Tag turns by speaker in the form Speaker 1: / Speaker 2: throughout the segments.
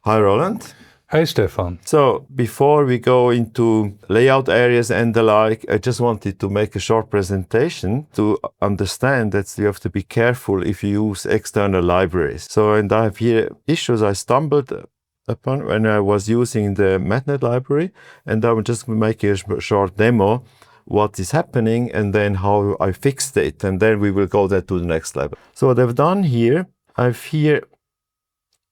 Speaker 1: Hi, Roland.
Speaker 2: Hey, Stefan.
Speaker 1: So before we go into layout areas and the like, I just wanted to make a short presentation to understand that you have to be careful if you use external libraries. So, and I have here issues I stumbled upon when I was using the MATNet library, and I will just make a short demo what is happening and then how I fixed it, and then we will go there to the next level. So what I've done here, I've here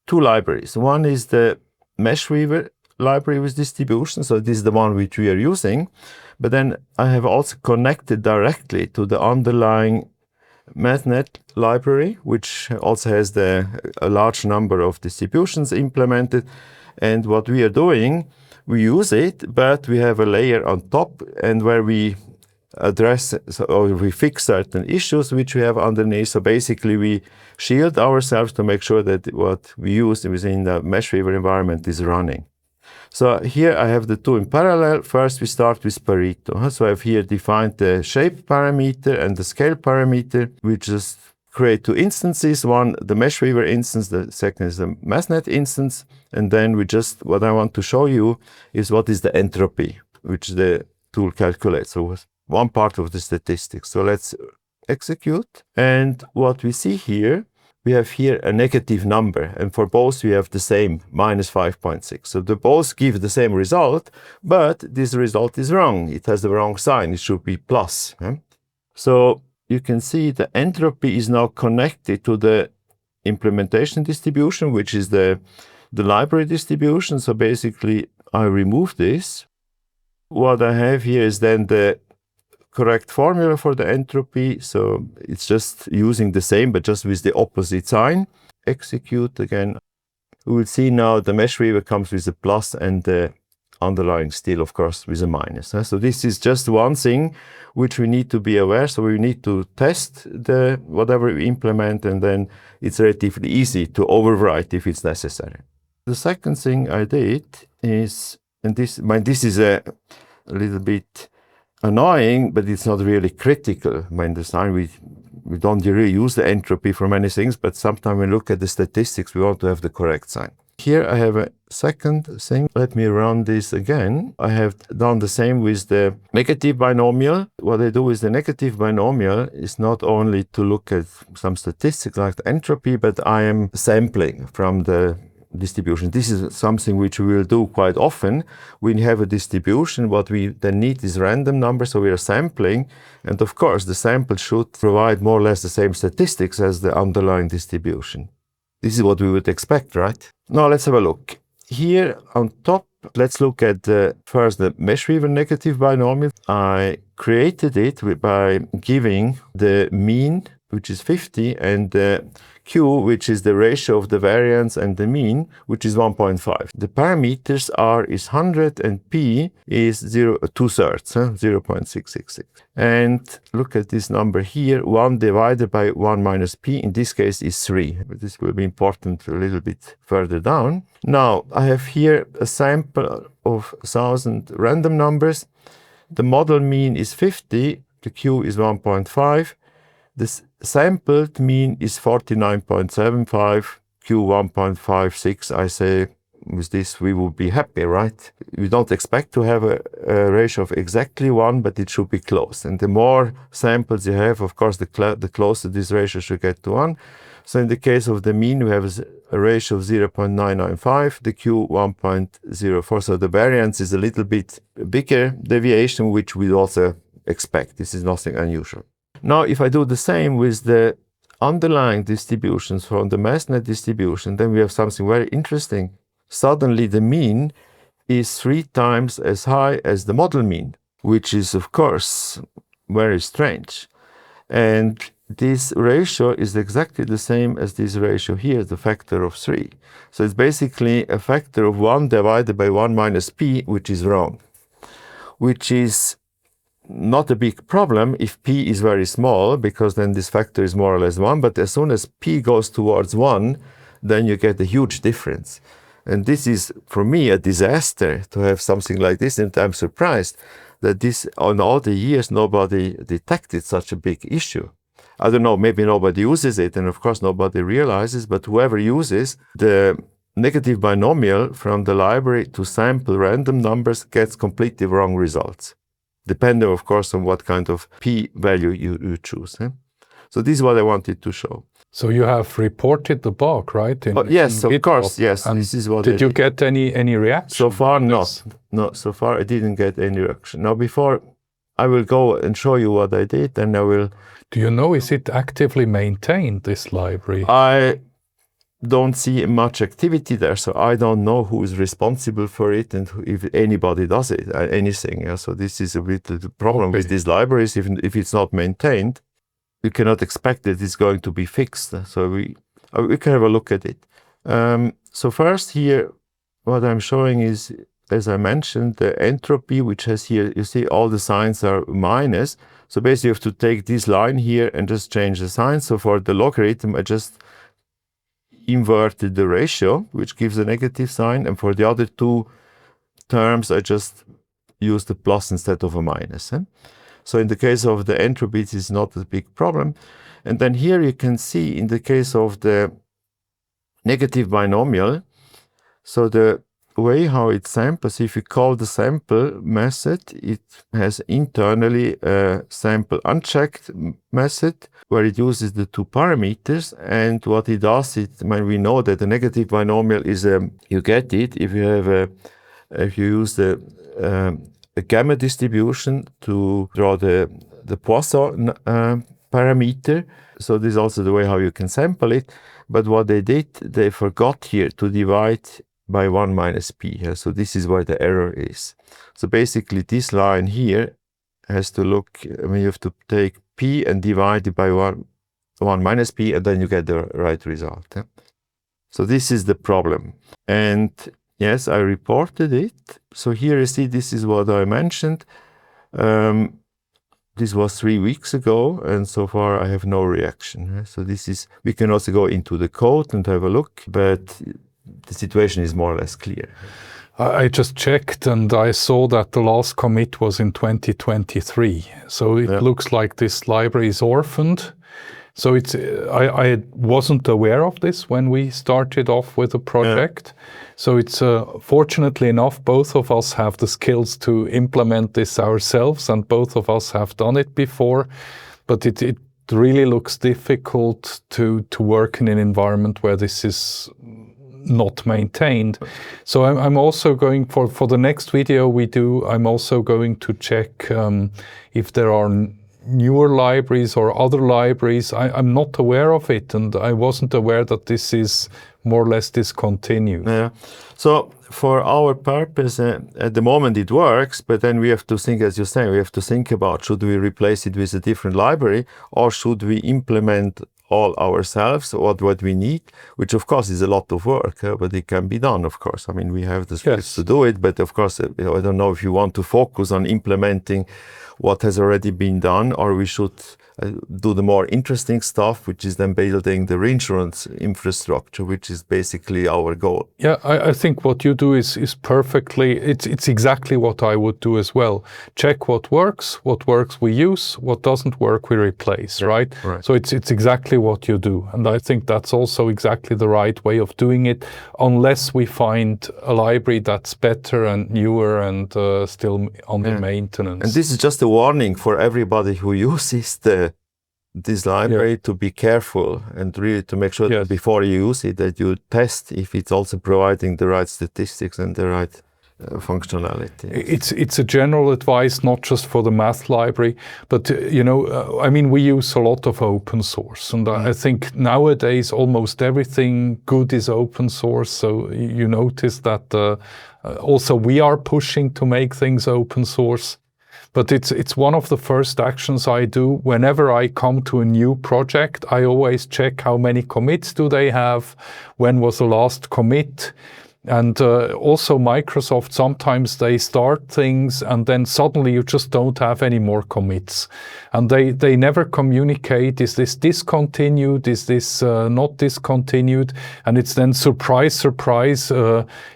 Speaker 1: two libraries. One is the MeshWeaver library with distribution, so this is the one which we are using, but then I have also connected directly to the underlying MATNet library, which also has a large number of distributions implemented. And what we are doing, we use it, but we have a layer on top, and where we address or we fix certain issues which we have underneath. So basically we shield ourselves to make sure that what we use within the MeshWeaver environment is running. So here I have the two in parallel. First we start with Pareto. So I've here defined the shape parameter and the scale parameter. We just create two instances, one the MeshWeaver instance, the second is the MATNet instance, and then what I want to show you is what is the entropy, which the tool calculates. So one part of the statistics. So let's execute. And what we see here, we have here a negative number. And for both, we have the same, -5.6. So they both give the same result, but this result is wrong. It has the wrong sign. It should be plus. So you can see the entropy is now connected to the implementation distribution, which is the library distribution. So basically, I remove this. What I have here is then the correct formula for the entropy. So it's just using the same, but just with the opposite sign. Execute again. We will see now the MeshWeaver comes with a plus and the underlying still, of course, with a minus. So this is just one thing which we need to be aware. So we need to test whatever we implement, and then it's relatively easy to overwrite if it's necessary. The second thing I did is, and this is a little bit annoying, but it's not really critical. In design, we don't really use the entropy for many things, but sometimes when we look at the statistics, we want to have the correct sign. Here I have a second thing. Let me run this again. I have done the same with the negative binomial. What I do with the negative binomial is not only to look at some statistics like the entropy, but I am sampling from the distribution. This is something which we will do quite often. When you have a distribution, what we then need is random numbers, so we are sampling, and of course the sample should provide more or less the same statistics as the underlying distribution. This is what we would expect, right? Now let's have a look. Here on top, let's look at first the MeshWeaver negative binomial. I created it by giving the mean, which is 50, and the Q, which is the ratio of the variance, and the mean, which is 1.5. The parameters R is 100 and P is 2/3, 0.666. And look at this number here, 1 divided by 1 minus P, in this case is 3. But this will be important a little bit further down. Now, I have here a sample of 1,000 random numbers. The model mean is 50, the Q is 1.5. The sampled mean is 49.75, Q 1.56. I say with this we will be happy, right? We don't expect to have a ratio of exactly 1, but it should be close. And the more samples you have, of course, the closer this ratio should get to 1. So in the case of the mean, we have a ratio of 0.995, the Q 1.04. So the variance is a little bit bigger deviation, which we also expect. This is nothing unusual. Now, if I do the same with the underlying distributions from the MATNet distribution, then we have something very interesting. Suddenly, the mean is 3 times as high as the model mean, which is, of course, very strange. And this ratio is exactly the same as this ratio here, the factor of 3. So it's basically a factor of 1 divided by 1 minus P, which is wrong, which is not a big problem if P is very small, because then this factor is more or less 1. But as soon as P goes towards 1, then you get a huge difference. And this is, for me, a disaster to have something like this. And I'm surprised that this, on all the years, nobody detected such a big issue. I don't know, maybe nobody uses it, and of course nobody realizes, but whoever uses the negative binomial from the library to sample random numbers gets completely wrong results, depending, of course, on what kind of p-value you choose. So this is what I wanted to show.
Speaker 2: So you have reported the bug, right?
Speaker 1: Yes, of course, yes.
Speaker 2: And
Speaker 1: this is what
Speaker 2: did you get any reaction?
Speaker 1: So far, not. No, so far I didn't get any reaction. Now, before I will go and show you what I did, and I will...
Speaker 2: Do you know, is it actively maintained, this library?
Speaker 1: I don't see much activity there, so I don't know who is responsible for it and if anybody does it, anything. So this is a bit the problem with these libraries. If it's not maintained, you cannot expect that it's going to be fixed. So we can have a look at it. So first here, what I'm showing is, as I mentioned, the entropy, which has here, you see all the signs are minus. So basically you have to take this line here and just change the sign. So for the logarithm, I just inverted the ratio, which gives a negative sign. And for the other two terms, I just used a plus instead of a minus. So in the case of the entropy, it is not a big problem. And then here you can see in the case of the negative binomial, so the way how it samples, if you call the sample method, it has internally a sample unchecked method where it uses the two parameters. And what it does, we know that the negative binomial is you get it if you use a gamma distribution to draw the Poisson parameter. So this is also the way how you can sample it. But what they did, they forgot here to divide by 1 minus p. So this is where the error is. So basically this line here has to look, you have to take p and divide it by 1 minus p, and then you get the right result. So this is the problem. And yes, I reported it. So here you see, this is what I mentioned. This was 3 weeks ago, and so far I have no reaction. So this is, we can also go into the code and have a look, but the situation is more or less clear.
Speaker 2: I just checked and I saw that the last commit was in 2023. So it looks like this library is orphaned. So I wasn't aware of this when we started off with the project. So it's fortunately enough, both of us have the skills to implement this ourselves, and both of us have done it before. But it really looks difficult to work in an environment where this is not maintained. So I'm also going for the next video we do, I'm also going to check if there are newer libraries or other libraries. I'm not aware of it, and I wasn't aware that this is more or less discontinued.
Speaker 1: Yeah. So for our purpose, at the moment it works, but then we have to think, as you say, we have to think about, should we replace it with a different library, or should we implement all ourselves, what we need, which of course is a lot of work, but it can be done, of course. I mean, we have the skills to do it, but of course, I don't know if you want to focus on implementing what has already been done, or we should do the more interesting stuff, which is then building the reinsurance infrastructure, which is basically our goal.
Speaker 2: Yeah, I think what you do is perfectly, it's exactly what I would do as well. Check what works we use, what doesn't work we replace, right? So it's exactly what you do. And I think that's also exactly the right way of doing it, unless we find a library that's better and newer and still under maintenance.
Speaker 1: And this is just a warning for everybody who uses this library to be careful and really to make sure that before you use it, that you test if it's also providing the right statistics and the right functionality.
Speaker 2: It's a general advice, not just for the math library, but I mean, we use a lot of open source, and I think nowadays almost everything good is open source. So you notice that also we are pushing to make things open source. But it's one of the first actions I do whenever I come to a new project. I always check how many commits do they have, when was the last commit. And also Microsoft, sometimes they start things and then suddenly you just don't have any more commits. And they never communicate, is this discontinued, is this not discontinued? And it's then surprise,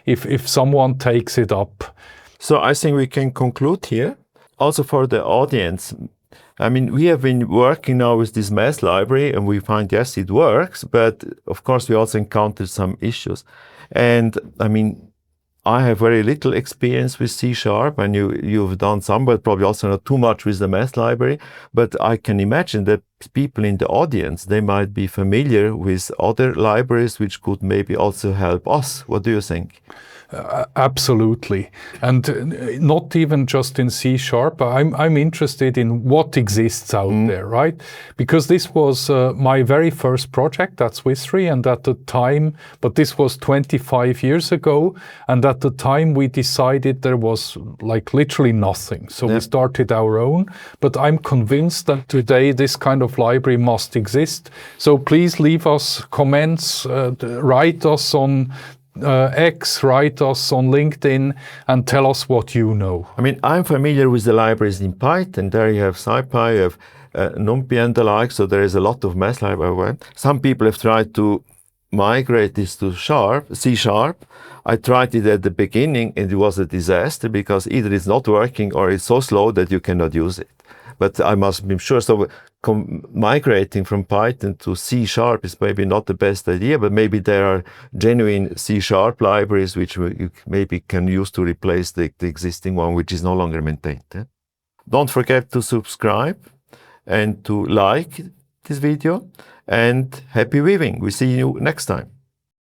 Speaker 2: if someone takes it up.
Speaker 1: So I think we can conclude here. Also for the audience, I mean, we have been working now with this math library and we find, yes, it works, but of course we also encountered some issues. And I mean, I have very little experience with C#, and you've done some, but probably also not too much with the math library. But I can imagine that people in the audience, they might be familiar with other libraries which could maybe also help us. What do you think?
Speaker 2: Absolutely. And not even just in C#. I'm interested in what exists out there, right? Because this was my very first project at Swiss-Re, and at the time, but this was 25 years ago, and at the time we decided there was like literally nothing. So we started our own, but I'm convinced that today this kind of library must exist. So please leave us comments, write us on X, write us on LinkedIn and tell us what you know.
Speaker 1: I mean, I'm familiar with the libraries in Python. There you have SciPy, you have NumPy and the like, so there is a lot of math library. Some people have tried to migrate this to C#. I tried it at the beginning and it was a disaster because either it's not working or it's so slow that you cannot use it. But I must be sure, so migrating from Python to C# is maybe not the best idea, but maybe there are genuine C# libraries which you maybe can use to replace the existing one, which is no longer maintained. Don't forget to subscribe and to like this video, and happy weaving. We see you next time.